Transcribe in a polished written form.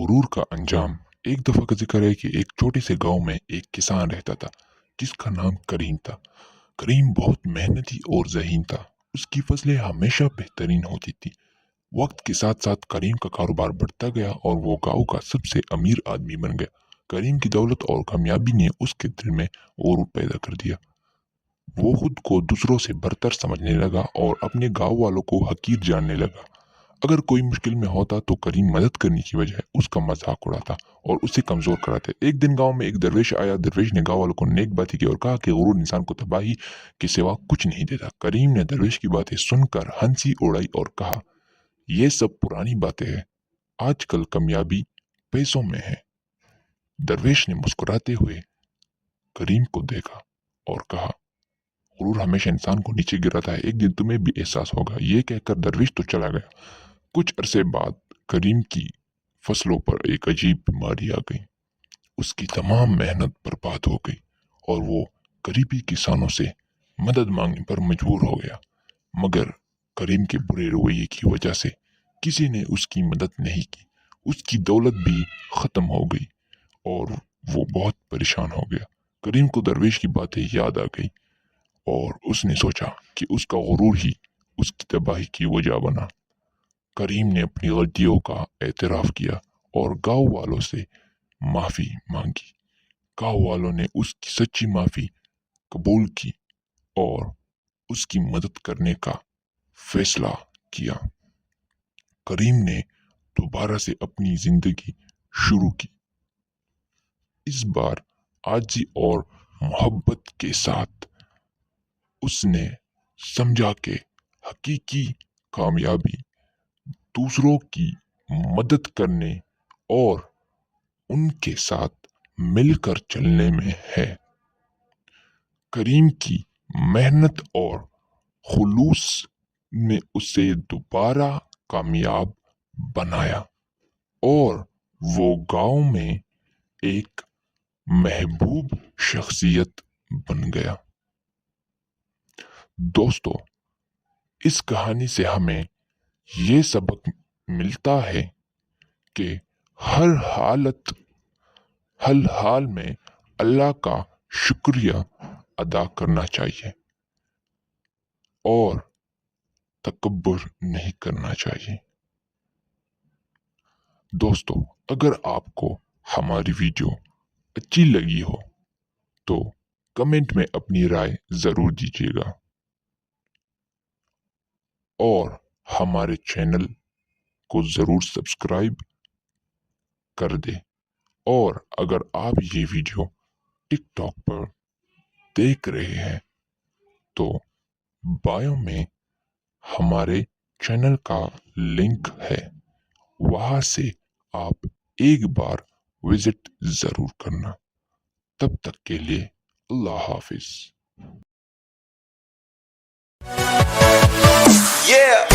गुरूर का अंजाम। एक दफा का जिक्र है कि एक छोटे से गांव में एक किसान रहता था जिसका नाम करीम था। करीम बहुत मेहनती और ज़हीन था। उसकी फसलें हमेशा बेहतरीन होती थी। वक्त के साथ साथ करीम का कारोबार बढ़ता गया और वो गांव का सबसे अमीर आदमी बन गया। करीम की दौलत और कामयाबी ने उसके दिल में गुरूर पैदा कर दिया। वो खुद को दूसरों से बरतर समझने लगा और अपने गांव वालों को हकीर जानने लगा। अगर कोई मुश्किल में होता तो करीम मदद करने की बजाय उसका मजाक उड़ाता और उसे कमजोर कराते। एक दिन गांव में एक दरवेश आया। दरवेश ने गांव वालों को नेक बातें की और कहा कि गुरूर इंसान को तबाही के सिवा कुछ नहीं देता। करीम ने दरवेश की बातें सुनकर हंसी उड़ाई और कहा, ये सब पुरानी बातें हैं, आजकल कामयाबी पैसों में है। दरवेश ने मुस्कुराते हुए करीम को देखा और कहा, गुरूर हमेशा इंसान को नीचे गिराता है, एक दिन तुम्हें भी एहसास होगा। ये कहकर दरवेश तो चला गया। कुछ अरसे बाद करीम की फसलों पर एक अजीब बीमारी आ गई। उसकी तमाम मेहनत बर्बाद हो गई और वो करीबी किसानों से मदद मांगने पर मजबूर हो गया। मगर करीम के बुरे रवैये की वजह से किसी ने उसकी मदद नहीं की। उसकी दौलत भी ख़त्म हो गई और वो बहुत परेशान हो गया। करीम को दरवेश की बातें याद आ गई और उसने सोचा कि उसका गुरूर ही उसकी तबाही की वजह बना। करीम ने अपनी गलतियों का एतराफ़ किया और गांव वालों से माफ़ी मांगी। गांव वालों ने उसकी सच्ची माफ़ी कबूल की और उसकी मदद करने का फैसला किया। करीम ने दोबारा से अपनी जिंदगी शुरू की, इस बार आजी और मोहब्बत के साथ। उसने समझा कि हकीकी कामयाबी दूसरों की मदद करने और उनके साथ मिलकर चलने में है। करीम की मेहनत और खुलूस ने उसे दोबारा कामयाब बनाया और वो गांव में एक महबूब शख्सियत बन गया। दोस्तों, इस कहानी से हमें ये सबक मिलता है कि हर हाल में अल्लाह का शुक्रिया अदा करना चाहिए और तकब्बुर नहीं करना चाहिए। दोस्तों, अगर आपको हमारी वीडियो अच्छी लगी हो तो कमेंट में अपनी राय ज़रूर दीजिएगा और हमारे चैनल को ज़रूर सब्सक्राइब कर दे। और अगर आप ये वीडियो टिकटॉक पर देख रहे हैं तो बायो में हमारे चैनल का लिंक है, वहां से आप एक बार विजिट ज़रूर करना। तब तक के लिए अल्लाह हाफिज। Yeah.